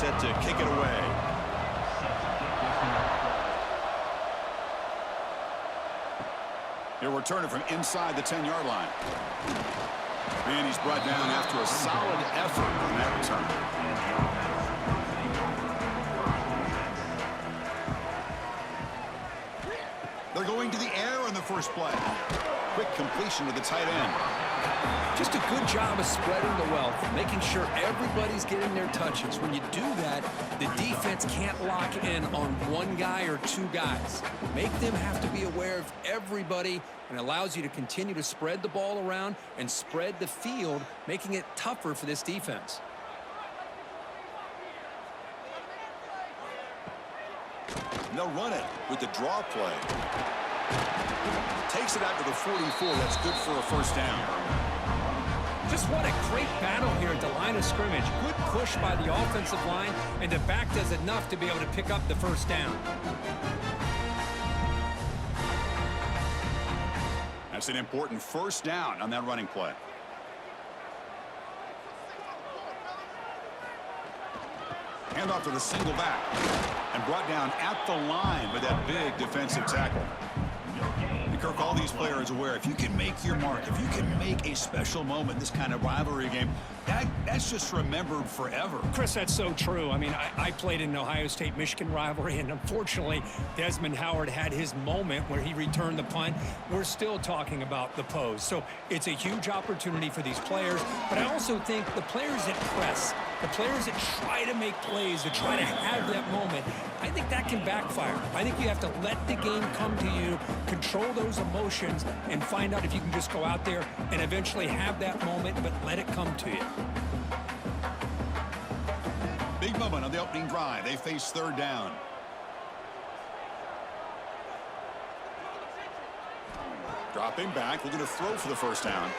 set to kick it away. He'll return it from inside the 10-yard line. And he's brought down after a solid effort on that return. They're going to the air on the first play. Quick completion to the tight end. Just a good job of spreading the wealth, making sure everybody's getting their touches. When you do that, the defense can't lock in on one guy or two guys. Make them have to be aware of everybody, and allows you to continue to spread the ball around and spread the field, making it tougher for this defense. And they'll run it with the draw play. Takes it out to the 44. That's good for a first down. Just what a great battle here at the line of scrimmage. Good push by the offensive line, and the back does enough to be able to pick up the first down. That's an important first down on that running play. Hand off to the single back. And brought down at the line with that big defensive tackle. And Kirk, all these players aware, if you can make your mark, if you can make a special moment, this kind of rivalry game, that's just remembered forever. Chris, that's so true. I mean, I played in an Ohio State-Michigan rivalry, and unfortunately, Desmond Howard had his moment where he returned the punt. We're still talking about the pose. So it's a huge opportunity for these players, but I also think the players that press, the players that try to make plays, that try to have that moment, I think that can backfire. I think you have to let the game come to you, control those emotions, and find out if you can just go out there and eventually have that moment, but let it come to you. Big moment on the opening drive. They face third down. Dropping back, looking to throw for the first down.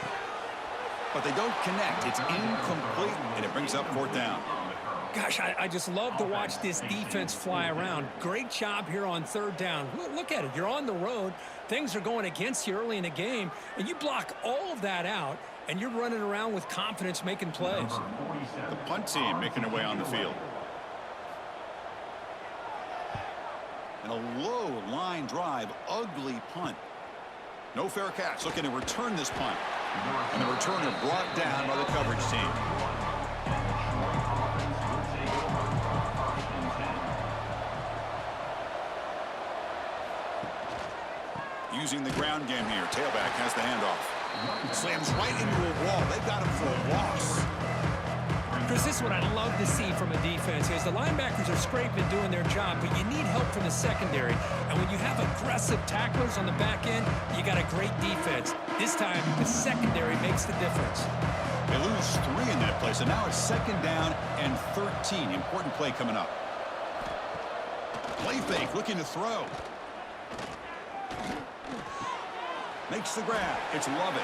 But they don't connect. It's incomplete, and it brings up fourth down. Gosh, I just love to watch this defense fly around. Great job here on third down. Look at it. You're on the road. Things are going against you early in the game, and you block all of that out, and you're running around with confidence making plays. The punt team making their way on the field. And a low line drive, ugly punt. No fair catch. Looking to return this punt. And the returner brought down by the coverage team. Using the ground game here. Tailback has the handoff. Slams right into a wall. They've got him for a loss. Chris, this is what I love to see from a defense is the linebackers are scraping and doing their job, but you need help from the secondary. And when you have aggressive tacklers on the back end, you got a great defense. This time, the secondary makes the difference. They lose 3 in that play, so now it's second down and 13. Important play coming up. Play fake, looking to throw. Makes the grab. It's Lovett.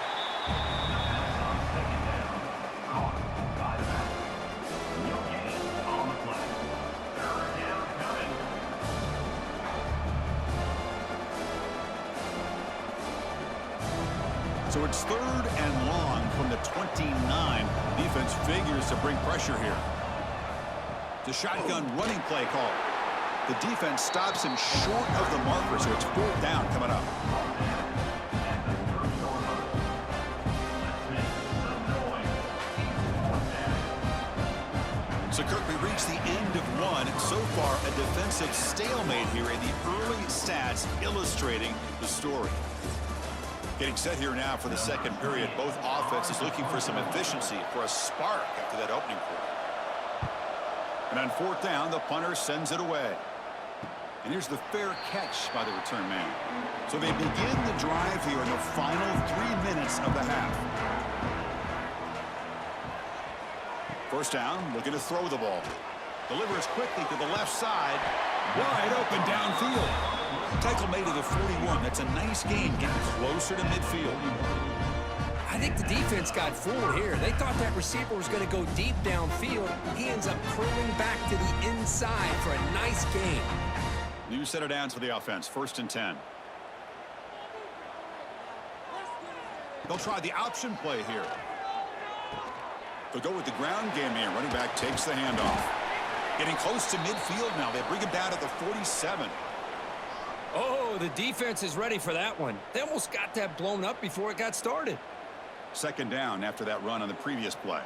So it's third and long from the 29. Defense figures to bring pressure here. The shotgun running play call. The defense stops him short of the marker, so it's fourth down coming up. So, Kirk, we reached the end of one. So far, a defensive stalemate here, and the early stats illustrating the story. Getting set here now for the second period. Both offenses looking for some efficiency, for a spark after that opening quarter. And on fourth down, the punter sends it away. And here's the fair catch by the return man. So they begin the drive here in the final 3 minutes of the half. First down, looking to throw the ball. Delivers quickly to the left side. Wide open downfield. Tackle made to the 41. That's a nice gain, getting closer to midfield. I think the defense got fooled here. They thought that receiver was going to go deep downfield. He ends up curling back to the inside for a nice gain. New set of downs for the offense. First and 10. They'll try the option play here. They'll go with the ground game here. Running back takes the handoff. Getting close to midfield now. They bring him down at the 47. Oh, the defense is ready for that one. They almost got that blown up before it got started. Second down after that run on the previous play.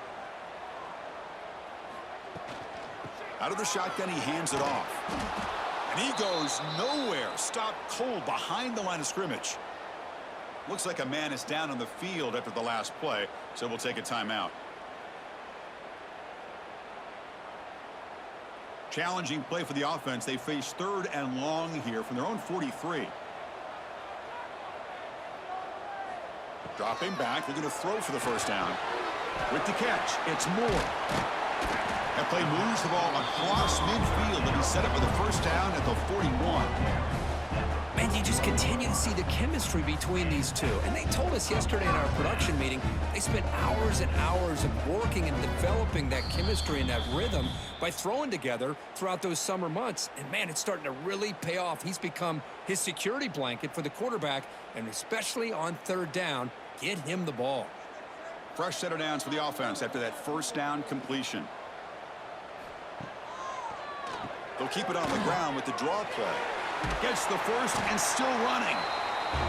Out of the shotgun, he hands it off. And he goes nowhere. Stopped cold behind the line of scrimmage. Looks like a man is down on the field after the last play, so we'll take a timeout. Challenging play for the offense. They face 3rd and long here from their own 43. Dropping back. They're going to throw for the first down. With the catch, it's Moore. That play moves the ball across midfield, and he set up for the first down at the 41. Man, you just continue to see the chemistry between these two. And they told us yesterday in our production meeting, they spent hours and hours of working and developing that chemistry and that rhythm by throwing together throughout those summer months. And, man, it's starting to really pay off. He's become his security blanket for the quarterback, and especially on 3rd down, get him the ball. Fresh set of downs for the offense after that first down completion. They'll keep it on the ground with the draw play. Gets the first and still running.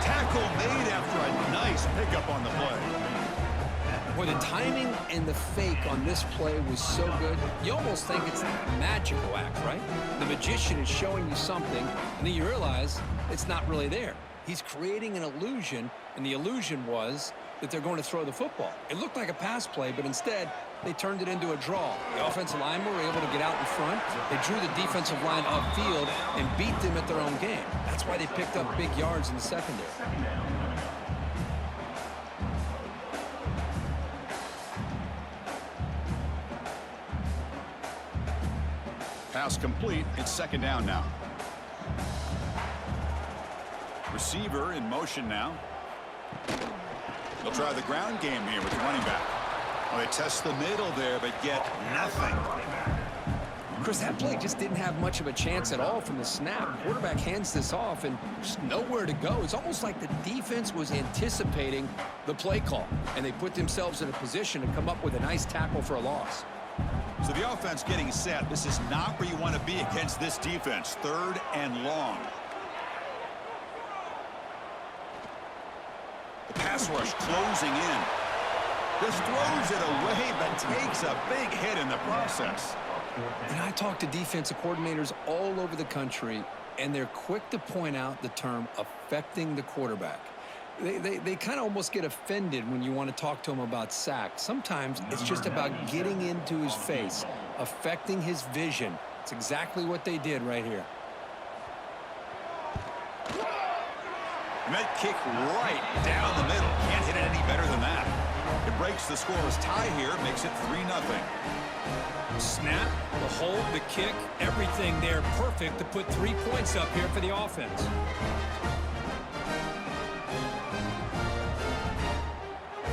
Tackle made after a nice pickup on the play. Boy, the timing and the fake on this play was so good, you almost think it's like a magical act, right? The magician is showing you something, and then you realize it's not really there. He's creating an illusion, and the illusion was that they're going to throw the football. It looked like a pass play, but instead, they turned it into a draw. The offensive linemen were able to get out in front. They drew the defensive line upfield and beat them at their own game. That's why they picked up big yards in the secondary. Pass complete. It's second down now. Receiver in motion now. They'll try the ground game here with the running back. Well, they test the middle there, but get nothing. Chris, that play just didn't have much of a chance at all from the snap. Quarterback hands this off and just nowhere to go. It's almost like the defense was anticipating the play call, and they put themselves in a position to come up with a nice tackle for a loss. So the offense getting set. This is not where you want to be against this defense. 3rd and long. The pass rush closing in. Just throws it away, but takes a big hit in the process. And I talk to defensive coordinators all over the country, and they're quick to point out the term affecting the quarterback. They kind of almost get offended when you want to talk to them about sacks. Sometimes it's just about getting into his face, affecting his vision. It's exactly what they did right here. And that kick right down the middle. Can't hit it any better than that. It breaks the scoreless tie here, makes it 3-0. Snap, the hold, the kick, everything there perfect to put 3 points up here for the offense.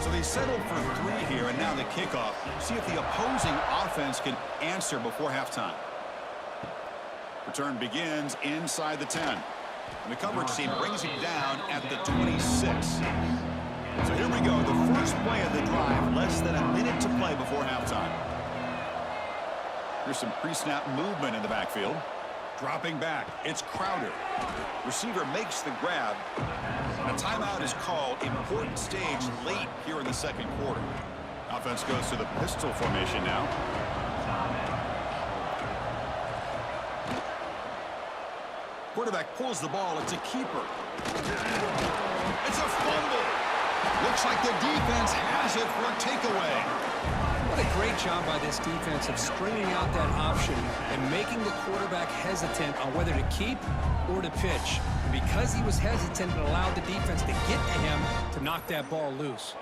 So they settled for 3 here, and now the kickoff. See if the opposing offense can answer before halftime. Return begins inside the 10. And the coverage team brings him down at the 26. So here we go, the first play of the drive, less than a minute to play before halftime. Here's some pre-snap movement in the backfield. Dropping back, it's Crowder. Receiver makes the grab. A timeout is called. Important stage late here in the second quarter. Offense goes to the pistol formation now. Quarterback pulls the ball. It's a keeper. It's a fumble. Looks like the defense has it for a takeaway. What a great job by this defense of stringing out that option and making the quarterback hesitant on whether to keep or to pitch. And because he was hesitant, it allowed the defense to get to him to knock that ball loose.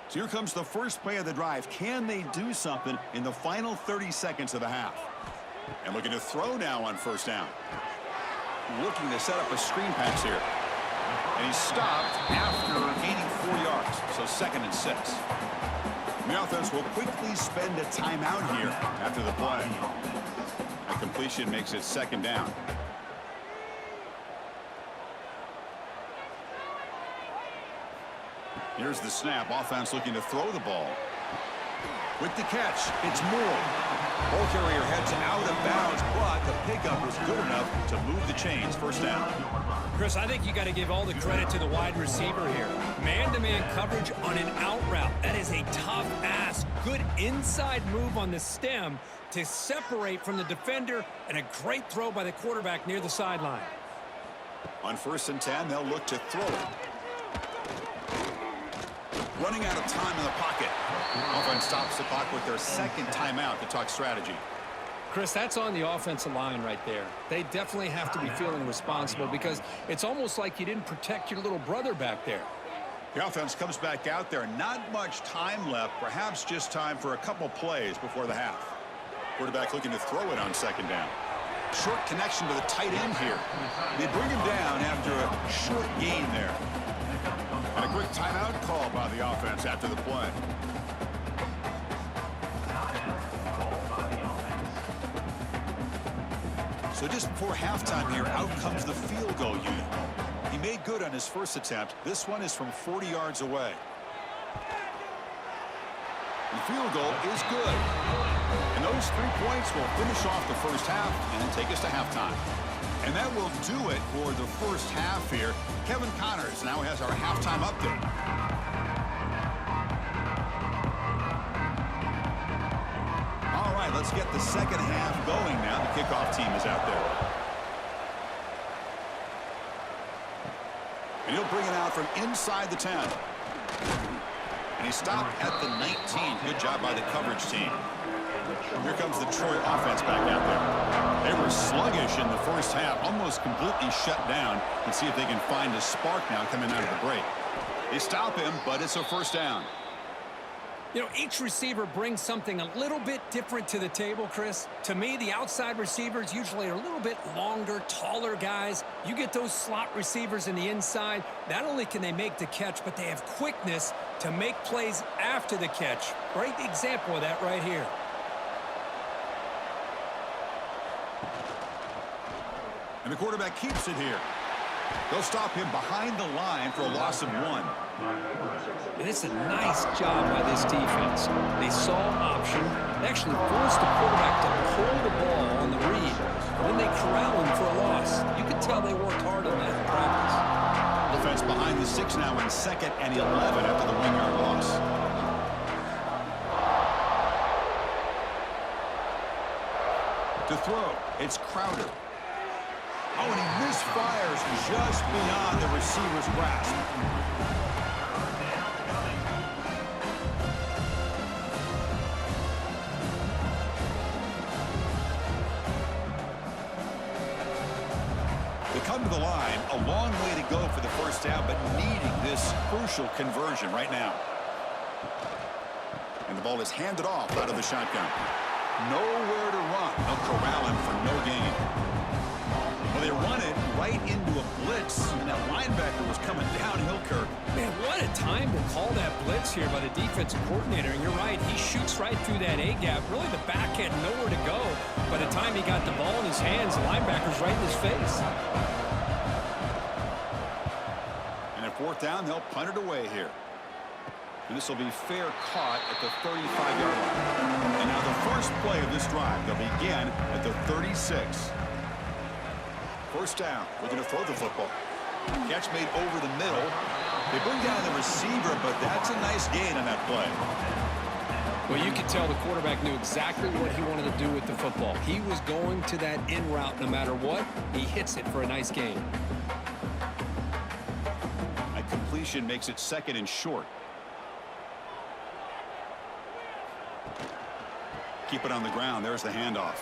So here comes the first play of the drive. Can they do something in the final 30 seconds of the half? And looking to throw now on first down. Looking to set up a screen pass here. And he's stopped after gaining 4 yards. So 2nd and 6. The offense will quickly spend a timeout here after the play. A completion makes it 2nd down. Here's the snap. Offense looking to throw the ball. With the catch, it's Moore. Ball carrier heads out of bounds, but the pickup was good enough to move the chains. First down. Chris, I think you got to give all the credit to the wide receiver here. Man-to-man coverage on an out route. That is a tough ask. Good inside move on the stem to separate from the defender, and a great throw by the quarterback near the sideline. On 1st and 10, they'll look to throw it. Running out of time in the pocket. Offense stops the clock with their second timeout to talk strategy. Chris, that's on the offensive line right there. They definitely have to be feeling responsible because it's almost like you didn't protect your little brother back there. The offense comes back out there. Not much time left. Perhaps just time for a couple plays before the half. Quarterback looking to throw it on 2nd down. Short connection to the tight end here. They bring him down after a short gain there. And a quick timeout call by the offense after the play. So just before halftime here, out comes the field goal unit. He made good on his first attempt. This one is from 40 yards away. The field goal is good. And those 3 points will finish off the first half and take us to halftime. And that will do it for the first half here. Kevin Connors now has our halftime update. All right, let's get the second half going now. The kickoff team is out there. And he'll bring it out from inside the 10. And he stopped at the 19. Good job by the coverage team. Here comes the Troy offense back out there. They were sluggish in the first half, almost completely shut down. Let's see if they can find a spark now coming out of the break. They stop him, but it's a first down. You know, each receiver brings something a little bit different to the table, Chris. To me, the outside receivers usually are a little bit longer, taller guys. You get those slot receivers in the inside, not only can they make the catch, but they have quickness to make plays after the catch. Great example of that right here. And the quarterback keeps it here. They'll stop him behind the line for a loss of 1. And it's a nice job by this defense. They saw option. They actually forced the quarterback to pull the ball on the read. And then they corral him for a loss. You can tell they worked hard on that in practice. Offense behind the 6 now in 2nd and 11 after the 1-yard loss. To throw, it's Crowder. Oh, and he misfires just beyond the receiver's grasp. They come to the line, a long way to go for the first down, but needing this crucial conversion right now. And the ball is handed off out of the shotgun. Nowhere to run. They'll corral him for no gain. Well, they run it right into a blitz, and that linebacker was coming downhill, Kirk. Man, what a time to call that blitz here by the defensive coordinator. And you're right, he shoots right through that A-gap. Really, the back had nowhere to go. By the time he got the ball in his hands, the linebacker's right in his face. And at 4th down, they'll punt it away here. And this will be fair caught at the 35-yard line. And now the first play of this drive, they'll begin at the 36. First down, looking to throw the football. Catch made over the middle. They bring down the receiver, but that's a nice gain on that play. Well, you could tell the quarterback knew exactly what he wanted to do with the football. He was going to that in route no matter what. He hits it for a nice gain. A completion makes it 2nd and short. Keep it on the ground. There's the handoff.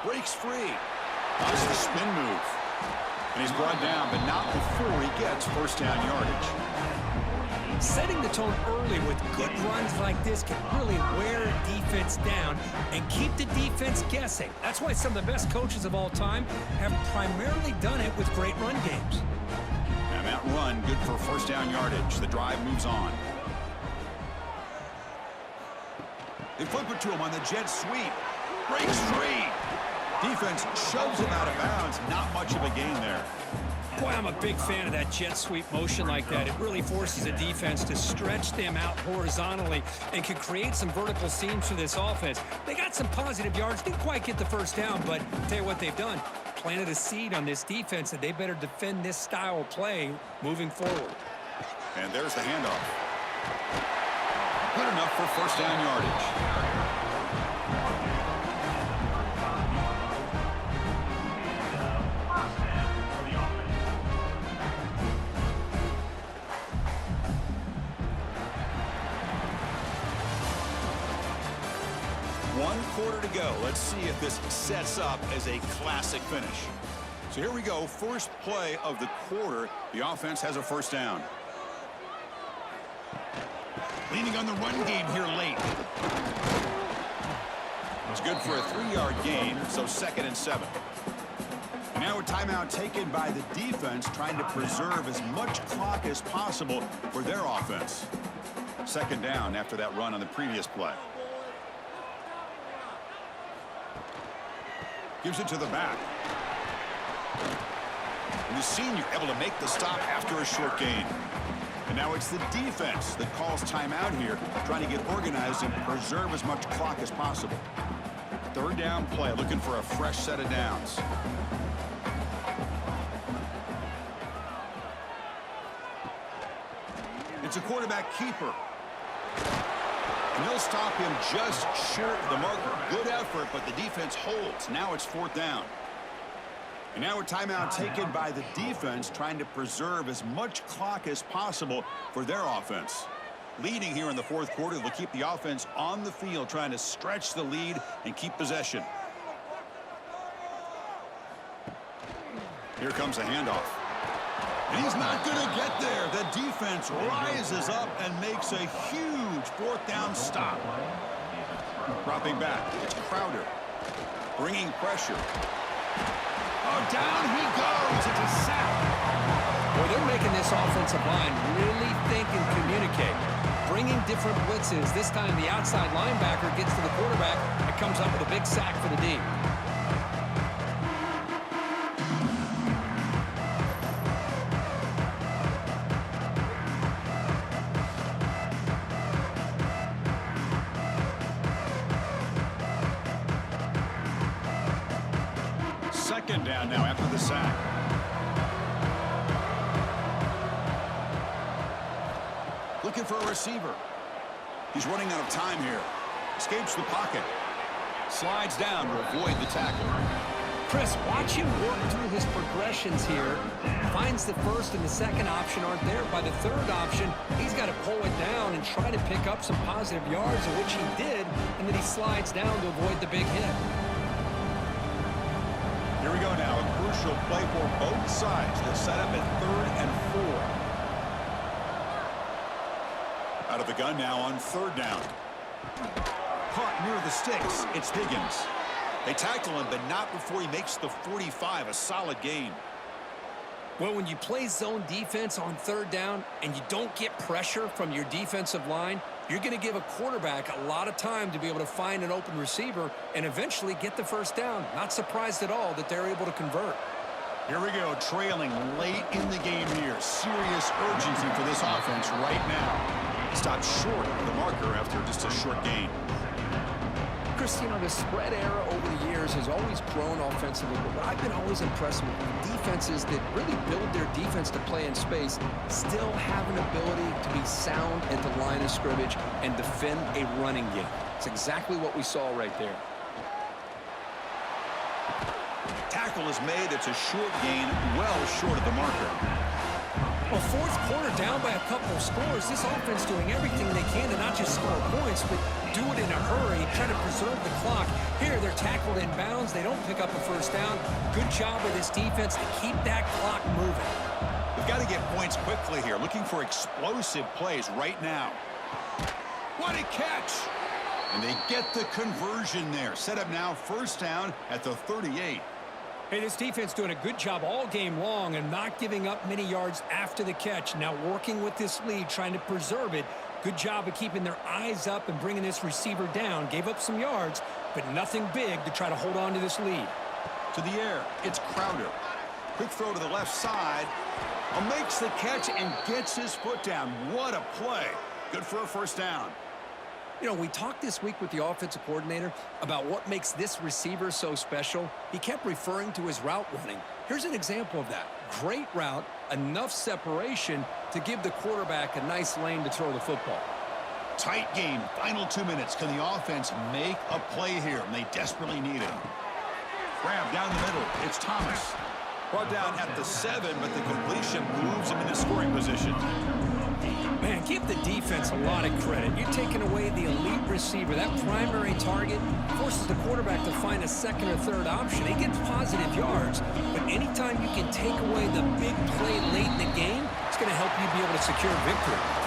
Breaks free. That's the spin move. And he's brought down, but not before he gets first down yardage. Setting the tone early with good runs like this can really wear a defense down and keep the defense guessing. That's why some of the best coaches of all time have primarily done it with great run games. And that run, good for first down yardage. The drive moves on. They flip it to him on the jet sweep. Breaks free. Defense shoves him out of bounds. Not much of a gain there. Boy, I'm a big fan of that jet sweep motion like that. It really forces a defense to stretch them out horizontally and can create some vertical seams for this offense. They got some positive yards. Didn't quite get the first down, but I'll tell you what they've done. Planted a seed on this defense that they better defend this style of play moving forward. And there's the handoff. Good enough for first down yardage. One quarter to go. Let's see if this sets up as a classic finish. So here we go. First play of the quarter. The offense has a first down. Leaning on the run game here late. It's good for a 3-yard gain, so 2nd and 7. And now a timeout taken by the defense, trying to preserve as much clock as possible for their offense. 2nd down after that run on the previous play. Gives it to the back. And the senior able to make the stop after a short gain. And now it's the defense that calls timeout here, trying to get organized and preserve as much clock as possible. 3rd down play, looking for a fresh set of downs. It's a quarterback keeper. And they'll stop him just short of the marker. Good effort, but the defense holds. Now it's 4th down. And now a timeout taken by the defense, trying to preserve as much clock as possible for their offense. Leading here in the 4th quarter, they'll keep the offense on the field, trying to stretch the lead and keep possession. Here comes a handoff. And he's not going to get there. The defense rises up and makes a huge 4th down stop. Dropping back, it's Crowder. Bringing pressure. Oh, down he goes. It's a sack. Well, they're making this offensive line really think and communicate. Bringing different blitzes. This time the outside linebacker gets to the quarterback and comes up with a big sack for the D. Second down now after the sack. Looking for a receiver. He's running out of time here. Escapes the pocket. Slides down to avoid the tackle. Chris, watch him work through his progressions here. Finds the first and the second option aren't there. By the third option, he's got to pull it down and try to pick up some positive yards, of which he did, and then he slides down to avoid the big hit. Here we go now. A crucial play for both sides to set up at 3rd and 4. Out of the gun now on 3rd down. Caught near the sticks. It's Higgins. They tackle him, but not before he makes the 45. A solid gain. Well, when you play zone defense on 3rd down and you don't get pressure from your defensive line, you're going to give a quarterback a lot of time to be able to find an open receiver and eventually get the first down. Not surprised at all that they're able to convert. Here we go, trailing late in the game here. Serious urgency for this offense right now. Stopped short of the marker after just a short gain. Chris, you know, the spread era over the years has always grown offensively, but I've been always impressed with defenses that really build their defense to play in space, still have an ability to be sound at the line of scrimmage and defend a running game. It's exactly what we saw right there. Tackle is made. It's a short gain, well short of the marker. Well, 4th quarter down by a couple of scores. This offense doing everything they can to not just score points, but do it in a hurry, try to preserve the clock. Here, they're tackled in bounds. They don't pick up a first down. Good job by this defense to keep that clock moving. They've got to get points quickly here, looking for explosive plays right now. What a catch! And they get the conversion there. Set up now, first down at the 38. Hey, this defense doing a good job all game long and not giving up many yards after the catch. Now working with this lead, trying to preserve it. Good job of keeping their eyes up and bringing this receiver down. Gave up some yards, but nothing big to try to hold on to this lead. To the air, it's Crowder. Quick throw to the left side. Makes the catch and gets his foot down. What a play. Good for a first down. You know, we talked this week with the offensive coordinator about what makes this receiver so special. He kept referring to his route running. Here's an example of that. Great route, enough separation to give the quarterback a nice lane to throw the football. Tight game. Final 2 minutes. Can the offense make a play here? And they desperately need it. Grab down the middle. It's Thomas. Brought down at the 7, but the completion moves him into scoring position. Man, give the defense a lot of credit. You're taking away the elite receiver. That primary target forces the quarterback to find a second or third option. He gets positive yards, but anytime you can take away the big play late in the game, it's going to help you be able to secure victory.